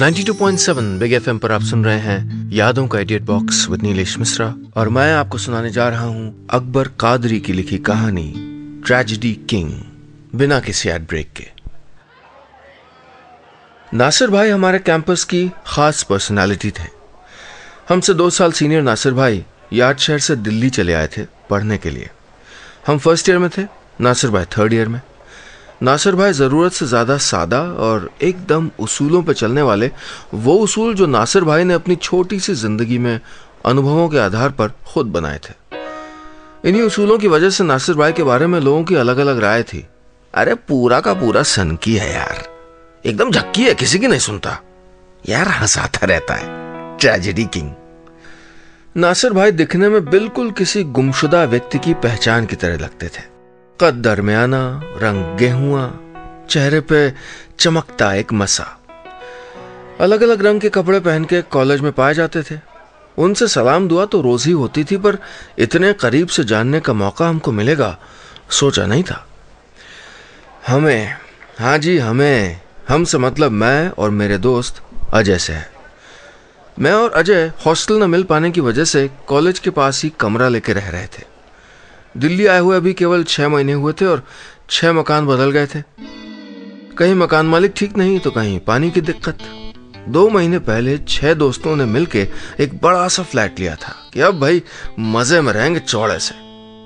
92.7 big FM पर आप सुन रहे हैं यादों का edit box with Nilesh Mishra और मैं आपको सुनाने जा रहा हूं अकबर कादरी की लिखी कहानी ट्रेजेडी किंग बिना किसी एड ब्रेक के। नासिर भाई हमारे कैंपस की खास पर्सनालिटी थे। हमसे 2 साल सीनियर नासिर भाई यार्ड शहर से दिल्ली चले आए थे पढ़ने के लिए। हम फर्स्ट ईयर में थे, नासिर भाई थर्ड ईयर में। नासिर भाई ज़रूरत से ज़्यादा सादा और एकदम उसूलों पर चलने वाले, वो उसूल जो नासिर भाई ने अपनी छोटी सी ज़िंदगी में अनुभवों के आधार पर खुद बनाए थे। इन्हीं उसूलों की वजह से नासिर भाई के बारे में लोगों की अलग अलग राय थी। अरे पूरा का पूरा सनकी है यार, एकदम झक्की है, किसी की नहीं सुनता यार, हंसाता रहता है, ट्रेजेडी किंग। नासिर भाई दिखने में बिल्कुल किसी गुमशुदा व्यक्ति की पहचान की तरह लगते थे। कद दरमियाना, रंग गेहुआ, चेहरे पे चमकता एक मसा। अलग अलग रंग के कपड़े पहन के कॉलेज में पाए जाते थे। उनसे सलाम दुआ तो रोज ही होती थी, पर इतने करीब से जानने का मौका हमको मिलेगा सोचा नहीं था। हमें, हाँ जी हमें, हमसे मतलब मैं और मेरे दोस्त अजय से है। मैं और अजय हॉस्टल न मिल पाने की वजह से कॉलेज के पास ही कमरा लेके रह रहे थे। दिल्ली आए हुए अभी केवल 6 महीने हुए थे और 6 मकान बदल गए थे। कहीं मकान मालिक ठीक नहीं तो कहीं पानी की दिक्कत। 2 महीने पहले 6 दोस्तों ने मिलके एक बड़ा सा फ्लैट लिया था कि अब भाई मजे में रहेंगे चौड़े से।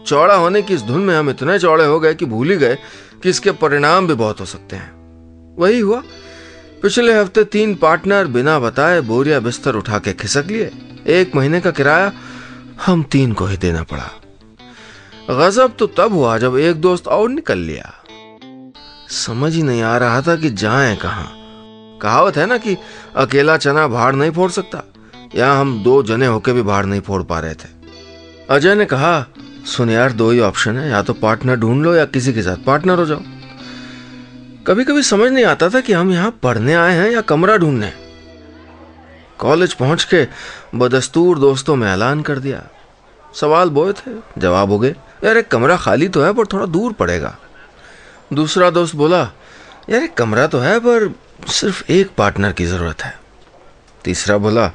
चौड़ा होने की इस धुन में हम इतने चौड़े हो गए कि भूल ही गए कि इसके परिणाम भी बहुत हो सकते हैं। वही हुआ। पिछले हफ्ते 3 पार्टनर बिना बताए बोरिया बिस्तर उठा के खिसक लिए। 1 महीने का किराया हम 3 को ही देना पड़ा। गजब तो तब हुआ जब एक दोस्त और निकल लिया। समझ ही नहीं आ रहा था कि जाएं कहां। कहावत है ना कि अकेला चना भाड़ नहीं फोड़ सकता, या हम 2 जने होके भी भाड़ नहीं फोड़ पा रहे थे। अजय ने कहा, सुन यार 2 ही ऑप्शन है, या तो पार्टनर ढूंढ लो या किसी के साथ पार्टनर हो जाओ। कभी कभी समझ नहीं आता था कि हम यहाँ पढ़ने आए हैं या कमरा ढूंढने। कॉलेज पहुंच के बदस्तूर दोस्तों में ऐलान कर दिया। सवाल बोए थे, जवाब हो गए। यार एक कमरा खाली तो है पर थोड़ा दूर पड़ेगा। दूसरा दोस्त बोला, यार एक कमरा तो है पर सिर्फ एक पार्टनर की जरूरत है। तीसरा बोला,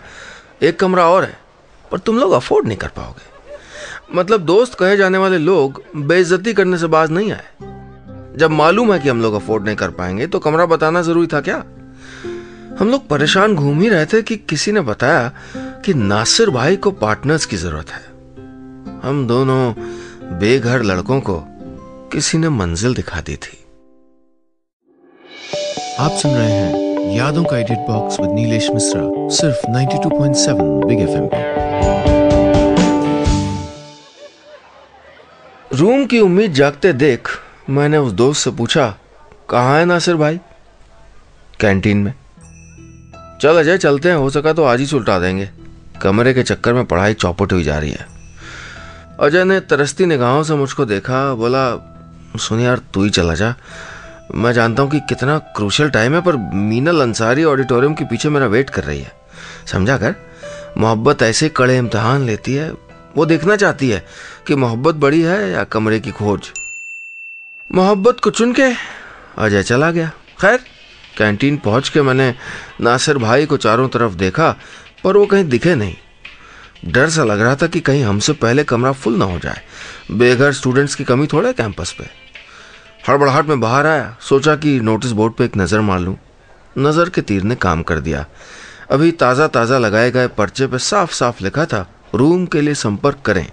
एक कमरा और है पर तुम लोग अफोर्ड नहीं कर पाओगे। मतलब दोस्त कहे जाने वाले लोग बेइज्जती करने से बाज नहीं आए। जब मालूम है कि हम लोग अफोर्ड नहीं कर पाएंगे तो कमरा बताना जरूरी था क्या? हम लोग परेशान घूम ही रहे थे कि किसी ने बताया कि नासिर भाई को पार्टनर्स की जरूरत है। हम दोनों बेघर लड़कों को किसी ने मंजिल दिखा दी थी। आप सुन रहे हैं यादों का edit box with Nilesh Mishra, सिर्फ 92.7 बिग एफएम पे। रूम की उम्मीद जागते देख मैंने उस दोस्त से पूछा, कहाँ है नासिर भाई? कैंटीन में। चल अजय चलते हैं, हो सका तो आज ही सुलटा देंगे, कमरे के चक्कर में पढ़ाई चौपट हुई जा रही है। अजय ने तरसती निगाहों से मुझको देखा, बोला, सुन यार तू ही चला जा। मैं जानता हूँ कि कितना क्रूशियल टाइम है, पर मीनल अंसारी ऑडिटोरियम के पीछे मेरा वेट कर रही है। समझा कर, मोहब्बत ऐसे कड़े इम्तिहान लेती है। वो देखना चाहती है कि मोहब्बत बड़ी है या कमरे की खोज। मोहब्बत को चुन के अजय चला गया। खैर कैंटीन पहुंच के मैंने नासिर भाई को चारों तरफ देखा, पर वो कहीं दिखे नहीं। डर सा लग रहा था कि कहीं हमसे पहले कमरा फुल ना हो जाए। बेघर स्टूडेंट्स की कमी थोड़ा कैंपस पे। हड़बड़ाहट में बाहर आया, सोचा कि नोटिस बोर्ड पे एक नज़र मार लूं। नज़र के तीर ने काम कर दिया। अभी ताज़ा ताज़ा लगाए गए पर्चे पे साफ साफ लिखा था, रूम के लिए संपर्क करें।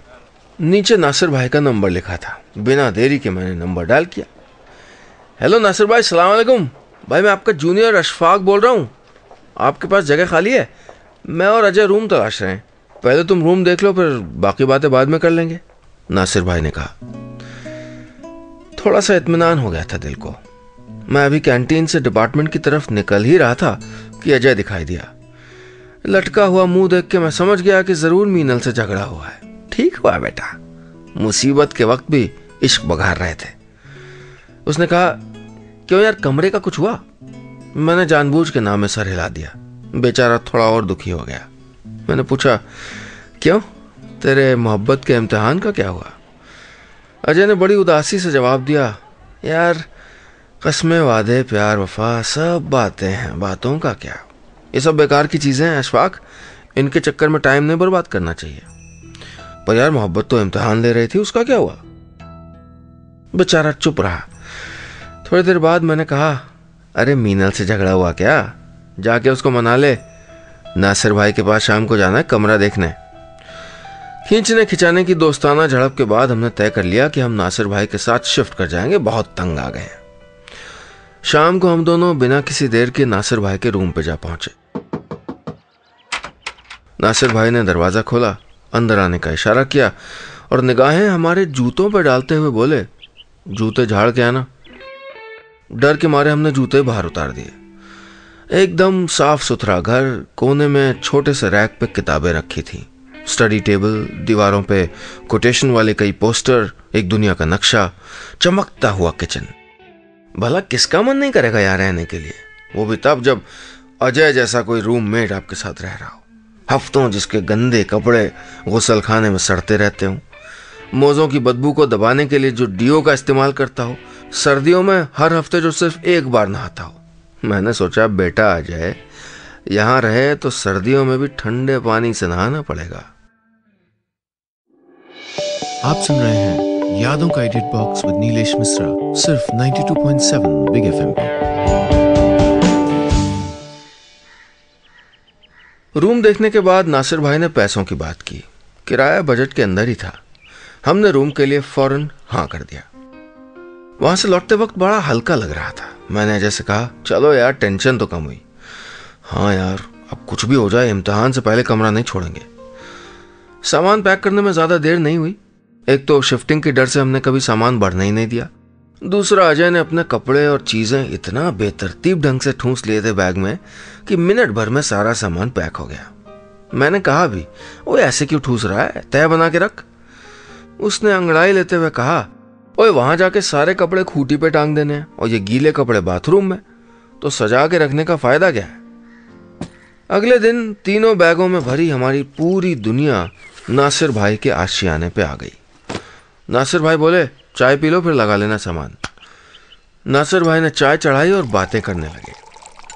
नीचे नासिर भाई का नंबर लिखा था। बिना देरी के मैंने नंबर डायल किया। हेलो नासिर भाई, सलाम अलैकुम। भाई मैं आपका जूनियर अशफाक बोल रहा हूँ। आपके पास जगह खाली है? मैं और अजय रूम तलाश रहे हैं। पहले तुम रूम देख लो, फिर बाकी बातें बाद में कर लेंगे, नासिर भाई ने कहा। थोड़ा सा इत्मीनान हो गया था दिल को। मैं अभी कैंटीन से डिपार्टमेंट की तरफ निकल ही रहा था कि अजय दिखाई दिया। लटका हुआ मुंह देख के मैं समझ गया कि जरूर मीनल से झगड़ा हुआ है। ठीक हुआ बेटा, मुसीबत के वक्त भी इश्क बघार रहे थे। उसने कहा, क्यों यार कमरे का कुछ हुआ? मैंने जानबूझ के नाम में सर हिला दिया। बेचारा थोड़ा और दुखी हो गया। मैंने पूछा, क्यों, तेरे मोहब्बत के इम्तिहान का क्या हुआ? अजय ने बड़ी उदासी से जवाब दिया, यार कस्में वादे प्यार वफा सब बातें हैं, बातों का क्या। ये सब बेकार की चीजें हैं अशफाक, इनके चक्कर में टाइम नहीं बर्बाद करना चाहिए। पर यार मोहब्बत तो इम्तिहान ले रही थी, उसका क्या हुआ? बेचारा चुप रहा। थोड़ी देर बाद मैंने कहा, अरे मीनल से झगड़ा हुआ क्या? जाके उसको मना ले। नासिर भाई के पास शाम को जाना है कमरा देखने। खींचने खिंचाने की दोस्ताना झड़प के बाद हमने तय कर लिया कि हम नासिर भाई के साथ शिफ्ट कर जाएंगे, बहुत तंग आ गए हैं। शाम को हम दोनों बिना किसी देर के नासिर भाई के रूम पे जा पहुंचे। नासिर भाई ने दरवाजा खोला, अंदर आने का इशारा किया और निगाहें हमारे जूतों पर डालते हुए बोले, जूते झाड़ के आना। डर के मारे हमने जूते बाहर उतार दिए। एकदम साफ सुथरा घर, कोने में छोटे से रैक पे किताबें रखी थी, स्टडी टेबल, दीवारों पे कोटेशन वाले कई पोस्टर, एक दुनिया का नक्शा, चमकता हुआ किचन। भला किसका मन नहीं करेगा यार रहने के लिए, वो भी तब जब अजय जैसा कोई रूममेट आपके साथ रह रहा हो, हफ्तों जिसके गंदे कपड़े गुसल खाने में सड़ते रहते हों, मोज़ों की बदबू को दबाने के लिए जो डीओ का इस्तेमाल करता हो, सर्दियों में हर हफ्ते जो सिर्फ एक बार नहाता हो। मैंने सोचा बेटा अजय यहां रहे तो सर्दियों में भी ठंडे पानी से नहाना पड़ेगा। आप सुन रहे हैं यादों का edit box with Nilesh Mishra, सिर्फ 92.7 बिग एफएम पे। रूम देखने के बाद नासिर भाई ने पैसों की बात की। किराया बजट के अंदर ही था। हमने रूम के लिए फौरन हाँ कर दिया। वहां से लौटते वक्त बड़ा हल्का लग रहा था। मैंने अजय से कहा, चलो यार टेंशन तो कम हुई। हाँ यार, अब कुछ भी हो जाए इम्तिहान से पहले कमरा नहीं छोड़ेंगे। सामान पैक करने में ज्यादा देर नहीं हुई। एक तो शिफ्टिंग के डर से हमने कभी सामान बढ़ने ही नहीं दिया। दूसरा, अजय ने अपने कपड़े और चीजें इतना बेतरतीब ढंग से ठूंस लिए थे बैग में कि मिनट भर में सारा सामान पैक हो गया। मैंने कहा भी, वो ऐसे क्यों ठूस रहा है, तय बना के रख। उसने अंगड़ाई लेते हुए कहा, ओए वहां जाके सारे कपड़े खूंटी पे टांग देने हैं और ये गीले कपड़े बाथरूम में, तो सजा के रखने का फायदा क्या है? अगले दिन तीनों बैगों में भरी हमारी पूरी दुनिया नासिर भाई के आशियाने पे आ गई। नासिर भाई बोले, चाय पी लो फिर लगा लेना सामान। नासिर भाई ने चाय चढ़ाई और बातें करने लगे।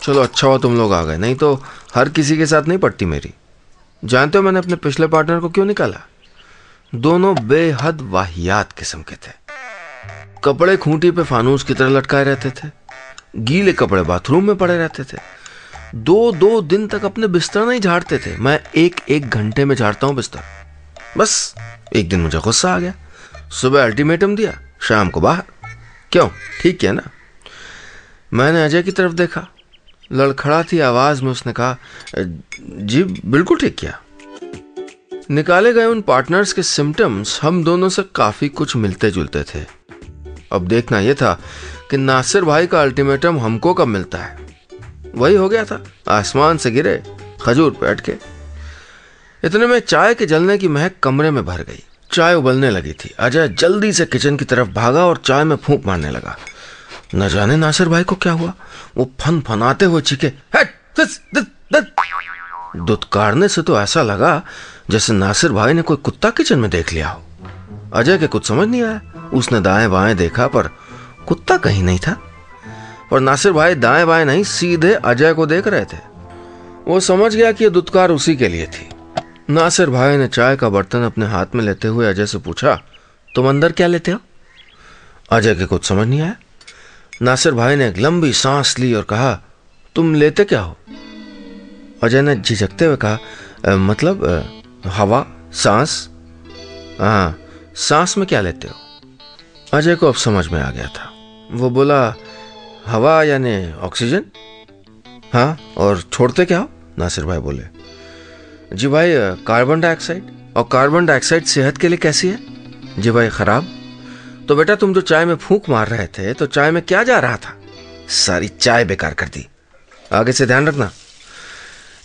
चलो अच्छा हुआ तुम लोग आ गए, नहीं तो हर किसी के साथ नहीं पड़ती मेरी। जानते हो मैंने अपने पिछले पार्टनर को क्यों निकाला? दोनों बेहद वाहियात किस्म के थे। कपड़े खूंटी पे फानूस की तरह लटकाए रहते थे, गीले कपड़े बाथरूम में पड़े रहते थे, 2-2 दिन तक अपने बिस्तर नहीं झाड़ते थे। मैं 1-1 घंटे में झाड़ता हूं बिस्तर। बस एक दिन मुझे गुस्सा आ गया। सुबह अल्टीमेटम दिया, शाम को बाहर। क्यों, ठीक किया ना? मैंने अजय की तरफ देखा। लड़खड़ाती आवाज में उसने कहा, जी बिल्कुल ठीक किया। निकाले गए उन पार्टनर्स के सिम्टम्स हम दोनों से काफी कुछ मिलते जुलते थे। अब देखना यह था कि नासिर भाई का अल्टीमेटम हमको कब मिलता है। वही हो गया था, आसमान से गिरे खजूर पे अटके। इतने में चाय के जलने की महक कमरे में भर गई। चाय उबलने लगी थी। अजय जल्दी से किचन की तरफ भागा और चाय में फूंक मारने लगा। न जाने नासिर भाई को क्या हुआ, वो फन फनाते हुए चीखे, दुत्कारने से तो ऐसा लगा जैसे नासिर भाई ने कोई कुत्ता किचन में देख लिया हो। अजय के कुछ समझ नहीं आया। उसने दाएं बाएं देखा पर कुत्ता कहीं नहीं था। पर नासिर भाई दाएं बाएं नहीं, सीधे अजय को देख रहे थे। वो समझ गया कि यह दुत्कार उसी के लिए थी। नासिर भाई ने चाय का बर्तन अपने हाथ में लेते हुए अजय से पूछा, तुम अंदर क्या लेते हो? अजय के कुछ समझ नहीं आया। नासिर भाई ने एक लंबी सांस ली और कहा, तुम लेते क्या हो? अजय ने झिझकते हुए कहा, मतलब हवा, सांस। हाँ, सांस में क्या लेते हो? अजय को अब समझ में आ गया था। वो बोला, हवा यानी ऑक्सीजन। हाँ, और छोड़ते क्या हो? नासिर भाई बोले, जी भाई कार्बन डाइऑक्साइड। और कार्बन डाइऑक्साइड सेहत के लिए कैसी है? जी भाई खराब। तो बेटा तुम जो चाय में फूंक मार रहे थे तो चाय में क्या जा रहा था? सारी चाय बेकार कर दी, आगे से ध्यान रखना।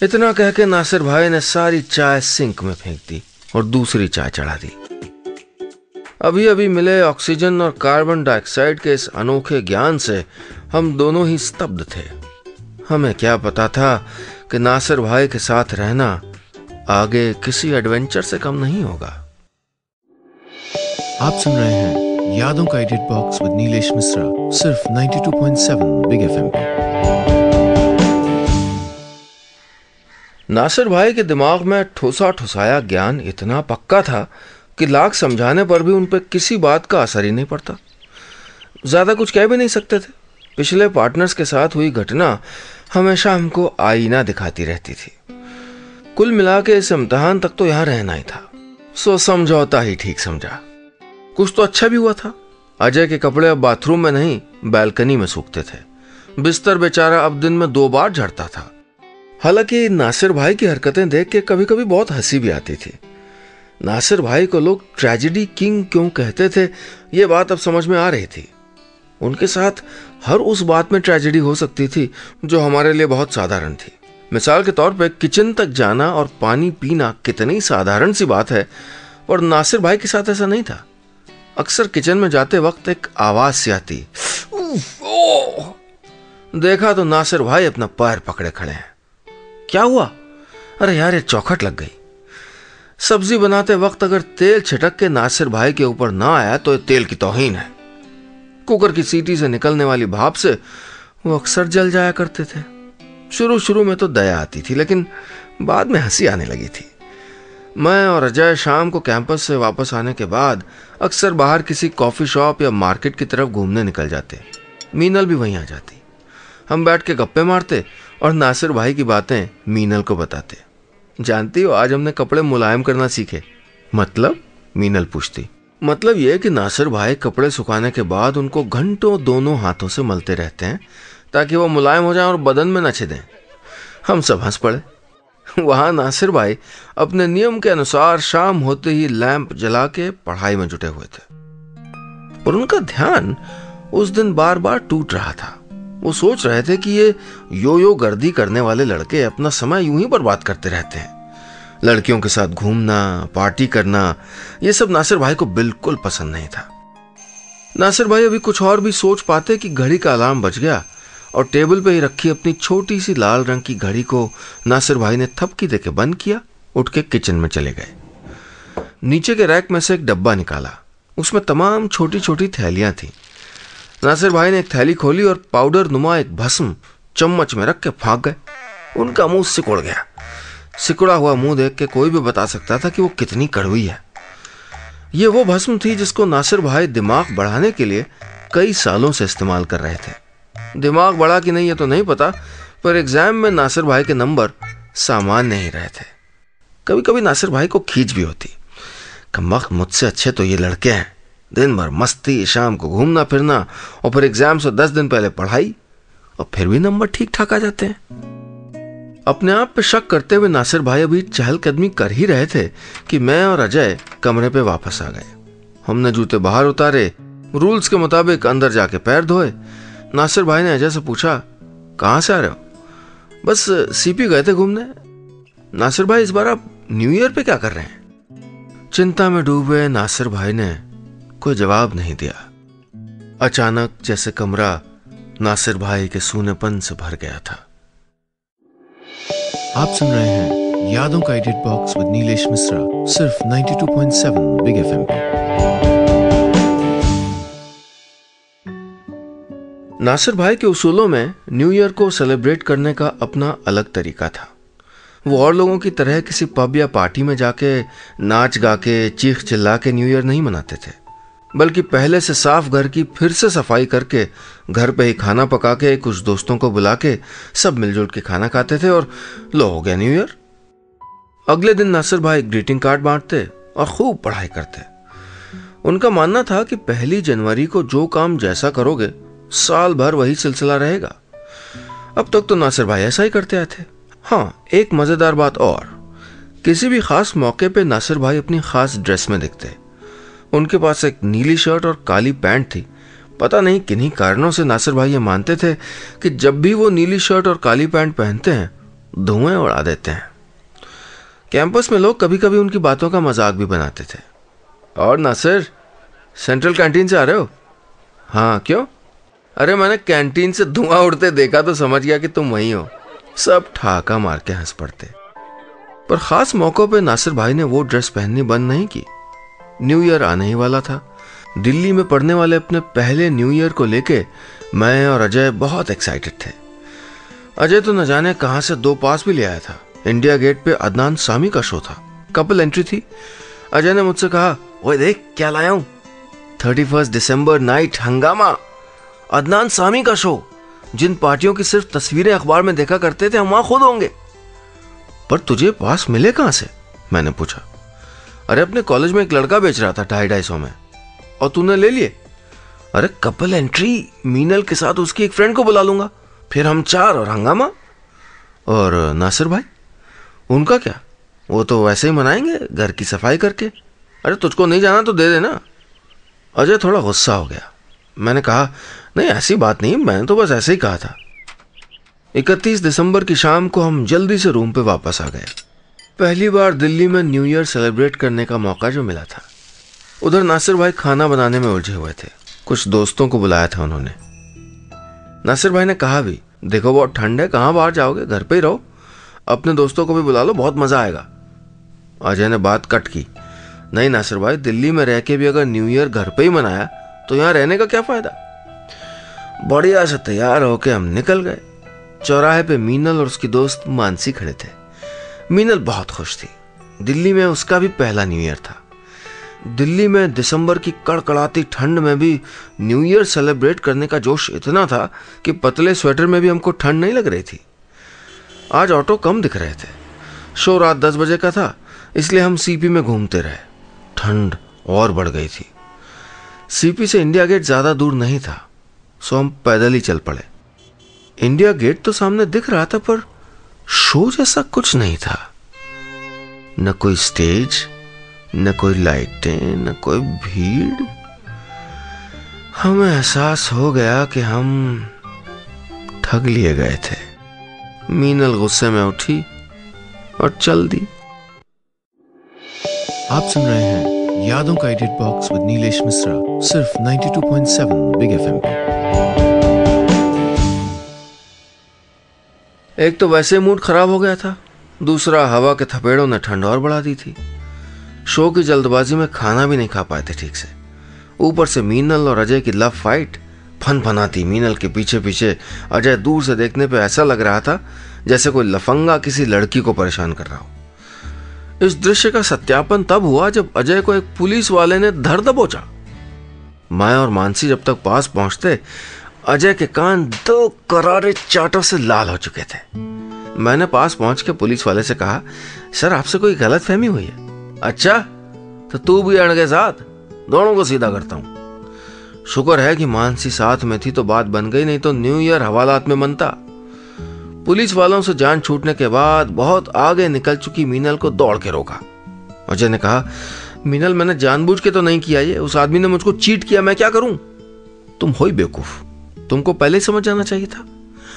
इतना कह के नासिर भाई ने सारी चाय सिंक में फेंक दी और दूसरी चाय चढ़ा दी। अभी अभी मिले ऑक्सीजन और कार्बन डाइऑक्साइड के इस अनोखे ज्ञान से हम दोनों ही स्तब्ध थे। हमें क्या पता था कि नासिर भाई के साथ रहना आगे किसी एडवेंचर से कम नहीं होगा। आप सुन रहे हैं यादों का edit box with Nilesh Mishra, सिर्फ 92.7 बिग एफएम पे। नासिर भाई के दिमाग में ठोसा ठुसाया ज्ञान इतना पक्का था कि लाख समझाने पर भी उन पर किसी बात का असर ही नहीं पड़ता। ज़्यादा कुछ कह भी नहीं सकते थे। पिछले पार्टनर्स के साथ हुई घटना हमेशा हमको आईना दिखाती रहती थी। कुल मिला के इस इम्तिहान तक तो यहाँ रहना ही था, सो समझौता ही ठीक समझा। कुछ तो अच्छा भी हुआ था। अजय के कपड़े अब बाथरूम में नहीं बालकनी में सूखते थे। बिस्तर बेचारा अब दिन में 2 बार झड़ता था। हालांकि नासिर भाई की हरकतें देख के कभी कभी बहुत हंसी भी आती थी। नासिर भाई को लोग ट्रेजेडी किंग क्यों कहते थे, ये बात अब समझ में आ रही थी। उनके साथ हर उस बात में ट्रेजेडी हो सकती थी जो हमारे लिए बहुत साधारण थी। मिसाल के तौर पे किचन तक जाना और पानी पीना कितनी साधारण सी बात है, और नासिर भाई के साथ ऐसा नहीं था। अक्सर किचन में जाते वक्त एक आवाज सी आती, देखा तो नासिर भाई अपना पैर पकड़े खड़े हैं। क्या हुआ? अरे यार, ये चौखट लग गई। सब्जी बनाते वक्त अगर तेल छिटक के नासिर भाई के ऊपर ना आया तो ये तेल की तौहीन है। कुकर की सीटी से निकलने वाली भाप से वो अक्सर जल जाया करते थे। शुरू में तो दया आती थी, लेकिन बाद में हंसी आने लगी थी। मैं और अजय शाम को कैंपस से वापस आने के बाद अक्सर बाहर किसी कॉफी शॉप या मार्केट की तरफ घूमने निकल जाते। मीनल भी वहीं आ जाती। हम बैठ के गप्पे मारते और नासिर भाई की बातें मीनल को बताते। जानती हो, आज हमने कपड़े मुलायम करना सीखे। मतलब? मीनल पूछती। मतलब यह कि नासिर भाई कपड़े सुखाने के बाद उनको घंटों दोनों हाथों से मलते रहते हैं ताकि वो मुलायम हो जाएं और बदन में न छिदें। हम सब हंस पड़े। वहां नासिर भाई अपने नियम के अनुसार शाम होते ही लैंप जला के पढ़ाई में जुटे हुए थे, पर उनका ध्यान उस दिन बार बार टूट रहा था। वो सोच रहे थे कि ये यो गर्दी करने वाले लड़के अपना समय यूं ही बर्बाद करते रहते हैं। लड़कियों के साथ घूमना, पार्टी करना, ये सब नासिर भाई को बिल्कुल पसंद नहीं था। नासिर भाई अभी कुछ और भी सोच पाते कि घड़ी का अलार्म बज गया और टेबल पे ही रखी अपनी छोटी सी लाल रंग की घड़ी को नासिर भाई ने थपकी देके बंद किया। उठ के किचन में चले गए। नीचे के रैक में से एक डब्बा निकाला। उसमें तमाम छोटी छोटी थैलियां थी। नासिर भाई ने एक थैली खोली और पाउडर नुमा एक भस्म चम्मच में रख के फाँक गए। उनका मुंह सिकुड़ गया। सिकुड़ा हुआ मुंह देख के कोई भी बता सकता था कि वो कितनी कड़वी है। ये वो भस्म थी जिसको नासिर भाई दिमाग बढ़ाने के लिए कई सालों से इस्तेमाल कर रहे थे। दिमाग बढ़ा कि नहीं ये तो नहीं पता, पर एग्जाम में नासिर भाई के नंबर सामान्य ही रहे थे। कभी कभी नासिर भाई को खींच भी होती। कमबख्त, मुझसे अच्छे तो ये लड़के हैं। दिन भर मस्ती, शाम को घूमना फिरना, और फिर एग्जाम से 10 दिन पहले पढ़ाई, और फिर भी नंबर ठीक ठाक आ जाते हैं। अपने आप पे शक करते हुए नासिर भाई अभी चहलकदमी कर ही रहे थे कि मैं और अजय कमरे पे वापस आ गए। हमने जूते बाहर उतारे, रूल्स के मुताबिक अंदर जाके पैर धोए। नासिर भाई ने अजय से पूछा, कहाँ से आ रहे हो? बस सीपी गए थे घूमने। नासिर भाई, इस बार आप न्यू ईयर पे क्या कर रहे हैं? चिंता में डूबे नासिर भाई ने कोई जवाब नहीं दिया। अचानक जैसे कमरा नासिर भाई के सूनेपन से भर गया था। आप सुन रहे हैं यादों का edit box with Nilesh Mishra, सिर्फ 92.7 बिग एफएम पे। नासिर भाई के उसूलों में न्यू ईयर को सेलिब्रेट करने का अपना अलग तरीका था। वो और लोगों की तरह किसी पब या पार्टी में जाके नाच गा के चीख चिल्ला के न्यू ईयर नहीं मनाते थे, बल्कि पहले से साफ घर की फिर से सफाई करके घर पे ही खाना पका के कुछ दोस्तों को बुला के सब मिलजुल के खाना खाते थे और लो हो गया न्यू ईयर। अगले दिन नासिर भाई ग्रीटिंग कार्ड बांटते और खूब पढ़ाई करते। उनका मानना था कि 1 जनवरी को जो काम जैसा करोगे साल भर वही सिलसिला रहेगा। अब तक तो नासिर भाई ऐसा ही करते आए थे। हाँ, एक मजेदार बात और, किसी भी खास मौके पे नासिर भाई अपनी खास ड्रेस में दिखते। उनके पास एक नीली शर्ट और काली पैंट थी। पता नहीं किन्हीं कारणों से नासिर भाई ये मानते थे कि जब भी वो नीली शर्ट और काली पैंट पहनते हैं धुएं उड़ा देते हैं। कैंपस में लोग कभी कभी उनकी बातों का मजाक भी बनाते थे। और नासिर, सेंट्रल कैंटीन से आ रहे हो? हाँ, क्यों? अरे मैंने कैंटीन से धुआं उड़ते देखा तो समझ गया कि तुम वही हो। सब ठहाका मार के हंस पड़ते। पर खास मौकों पे नासिर भाई ने वो ड्रेस पहननी बंद नहीं की। न्यू ईयर आने ही वाला था। दिल्ली में पढ़ने वाले अपने पहले न्यू ईयर को लेके मैं और अजय बहुत एक्साइटेड थे। अजय तो न जाने कहां से 2 पास भी ले आया था। इंडिया गेट पे अदनान सामी का शो था, कपल एंट्री थी। अजय ने मुझसे कहा, ओए देख क्या लाया हूं, 31 दिसंबर नाइट हंगामा, अदनान सामी का शो। जिन पार्टियों की सिर्फ तस्वीरें अखबार में देखा करते थे, हम वहां खुद होंगे। पर तुझे पास मिले कहां से, मैंने पूछा। अरे अपने कॉलेज में एक लड़का बेच रहा था 250-250 में, और तूने ले लिए। अरे कपल एंट्री, मीनल के साथ उसकी एक फ्रेंड को बुला लूंगा, फिर हम 4 और हंगामा। और नासिर भाई, उनका क्या, वो तो वैसे ही मनाएंगे घर की सफाई करके। अरे तुझको नहीं जाना तो दे देना। अजय थोड़ा गुस्सा हो गया। मैंने कहा, नहीं ऐसी बात नहीं, मैंने तो बस ऐसे ही कहा था। 31 दिसंबर की शाम को हम जल्दी से रूम पे वापस आ गए। पहली बार दिल्ली में न्यू ईयर सेलिब्रेट करने का मौका जो मिला था। उधर नासिर भाई खाना बनाने में उलझे हुए थे, कुछ दोस्तों को बुलाया था उन्होंने। नासिर भाई ने कहा भी, देखो बहुत ठंड है, कहाँ बाहर जाओगे, घर पे ही रहो, अपने दोस्तों को भी बुला लो, बहुत मजा आएगा। अजय ने बात कट की, नहीं नासिर भाई, दिल्ली में रह के भी अगर न्यू ईयर घर पे ही मनाया तो यहाँ रहने का क्या फायदा। बढ़िया से तैयार होके हम निकल गए। चौराहे पे मीनल और उसकी दोस्त मानसी खड़े थे। मीनल बहुत खुश थी, दिल्ली में उसका भी पहला न्यू ईयर था। दिल्ली में दिसंबर की कड़कड़ाती ठंड में भी न्यू ईयर सेलिब्रेट करने का जोश इतना था कि पतले स्वेटर में भी हमको ठंड नहीं लग रही थी। आज ऑटो कम दिख रहे थे। शो रात 10 बजे का था, इसलिए हम सीपी में घूमते रहे। ठंड और बढ़ गई थी। सीपी से इंडिया गेट ज्यादा दूर नहीं था, सो हम पैदल ही चल पड़े। इंडिया गेट तो सामने दिख रहा था, पर शो जैसा कुछ नहीं था। न कोई स्टेज, न कोई लाइटें, न कोई भीड़। हमें एहसास हो गया कि हम ठग लिए गए थे। मीनल गुस्से में उठी और चल दी। आप सुन रहे हैं यादों का edit box with Nilesh Mishra, सिर्फ 92.7 बिग एफएम पे। एक तो वैसे मूड खराब हो गया था, दूसरा हवा के थपेड़ों ने ठंड और बढ़ा दी थी। शो की जल्दबाजी में खाना भी नहीं खा पाए थे ठीक से। ऊपर से मीनल और अजय की लव फाइट फन-फनाती। मीनल के पीछे पीछे अजय दूर से देखने पे ऐसा लग रहा था जैसे कोई लफंगा किसी लड़की को परेशान कर रहा हो। इस दृश्य का सत्यापन तब हुआ जब अजय को एक पुलिस वाले ने धर दबोचा। मैं और मानसी जब तक पास पहुंचते, अजय के कान 2 करारे चाटों से लाल हो चुके थे। मैंने पास पहुंच के पुलिस वाले से कहा, सर आपसे कोई गलतफहमी हुई है। अच्छा, तो तू भी अड़ के साथ, दोनों को सीधा करता हूं। शुक्र है कि मानसी साथ में थी तो बात बन गई, नहीं तो न्यू ईयर हवालात में मनता। पुलिस वालों से जान छूटने के बाद बहुत आगे निकल चुकी मीनल को दौड़ के रोका। अजय ने कहा, मीनल मैंने जानबूझ के तो नहीं किया ये, उस आदमी ने मुझको चीट किया, मैं क्या करूं। तुम हो ही बेवकूफ, तुमको पहले समझ जाना चाहिए था।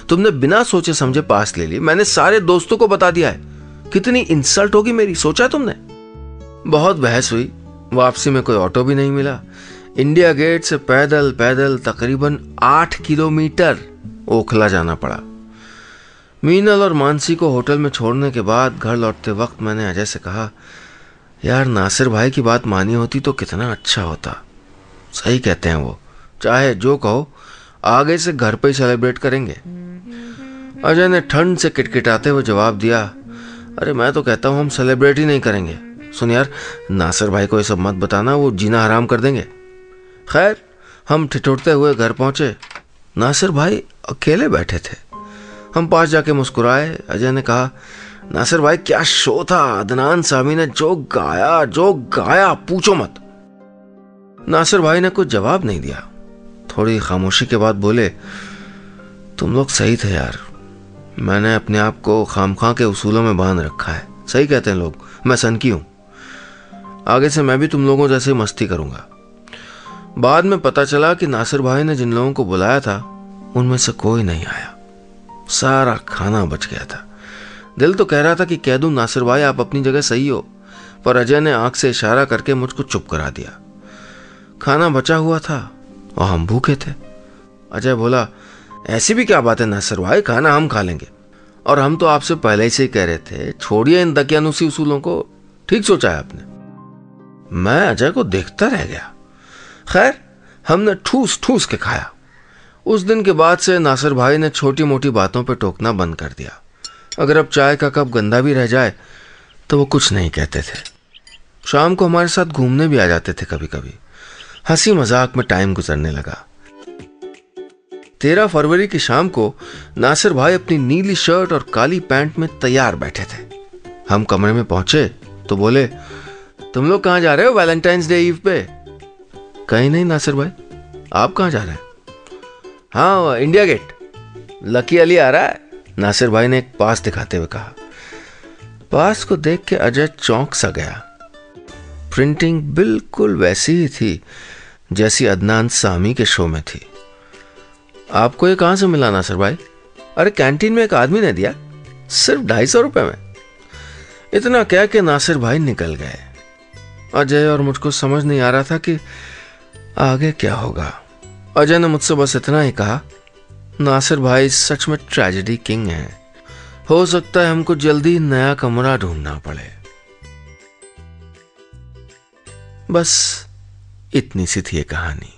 तुमने बिना सोचे समझे पास ले ली। मैंने सारे दोस्तों को बता दिया है। कितनी इंसल्ट होगी मेरी, सोचा तुमने। बहुत बहस हुई। वापसी में कोई ऑटो भी नहीं मिला। इंडिया गेट से पैदल पैदल तकरीबन 8 किलोमीटर ओखला जाना पड़ा। मीनल और मानसी को होटल में छोड़ने के बाद घर लौटते वक्त मैंने अजय से कहा, यार नासिर भाई की बात मानी होती तो कितना अच्छा होता। सही कहते हैं वो, चाहे जो कहो, आगे से घर पे ही सेलिब्रेट करेंगे। अजय ने ठंड से किटकिटाते हुए जवाब दिया, अरे मैं तो कहता हूं हम सेलिब्रेट ही नहीं करेंगे। सुन यार, नासिर भाई को ये सब मत बताना, वो जीना हराम कर देंगे। खैर, हम ठिठुरते हुए घर पहुंचे। नासिर भाई अकेले बैठे थे। हम पास जाके मुस्कुराए। अजय ने कहा, नासिर भाई क्या शो था, अदनान सामी ने जो गाया पूछो मत। नासिर भाई ने कुछ जवाब नहीं दिया। थोड़ी खामोशी के बाद बोले, तुम लोग सही थे यार, मैंने अपने आप को खामखा के उसूलों में बांध रखा है। सही कहते हैं लोग, मैं सनकी हूं। आगे से मैं भी तुम लोगों जैसे मस्ती करूंगा। बाद में पता चला कि नासिर भाई ने जिन लोगों को बुलाया था उनमें से कोई नहीं आया। सारा खाना बच गया था। दिल तो कह रहा था कि कह दूं नासिर भाई आप अपनी जगह सही हो, पर अजय ने आंख से इशारा करके मुझको चुप करा दिया। खाना बचा हुआ था और हम भूखे थे। अजय बोला, ऐसी भी क्या बात है नासिर भाई, खाना हम खा लेंगे, और हम तो आपसे पहले ही से कह रहे थे, छोड़िए इन दकियानुसी उसूलों को। ठीक सोचा है आपने। मैं अजय को देखता रह गया। खैर, हमने ठूस ठूस के खाया। उस दिन के बाद से नासिर भाई ने छोटी मोटी बातों पे टोकना बंद कर दिया। अगर अब चाय का कप गंदा भी रह जाए तो वो कुछ नहीं कहते थे। शाम को हमारे साथ घूमने भी आ जाते थे कभी कभी। हंसी मजाक में टाइम गुजरने लगा। 13 फरवरी की शाम को नासिर भाई अपनी नीली शर्ट और काली पैंट में तैयार बैठे थे। हम कमरे में पहुंचे तो बोले, तुम लोग कहां जा रहे हो वैलेंटाइंस डे ईव पे? कहीं नहीं नासिर भाई, आप कहां जा रहे हैं? हाँ, इंडिया गेट, लकी अली आ रहा है, नासिर भाई ने एक पास दिखाते हुए कहा। पास को देख के अजय चौंक सा गया। प्रिंटिंग बिल्कुल वैसी ही थी जैसी अदनान सामी के शो में थी। आपको ये कहां से मिला नासिर भाई? अरे कैंटीन में एक आदमी ने दिया, सिर्फ 250 रुपए में। इतना कह के नासिर भाई निकल गए। अजय और मुझको समझ नहीं आ रहा था कि आगे क्या होगा। अजय ने मुझसे बस इतना ही कहा, नासिर भाई सच में ट्रेजेडी किंग है, हो सकता है हमको जल्दी नया कमरा ढूंढना पड़े। बस इतनी सी थी ये कहानी।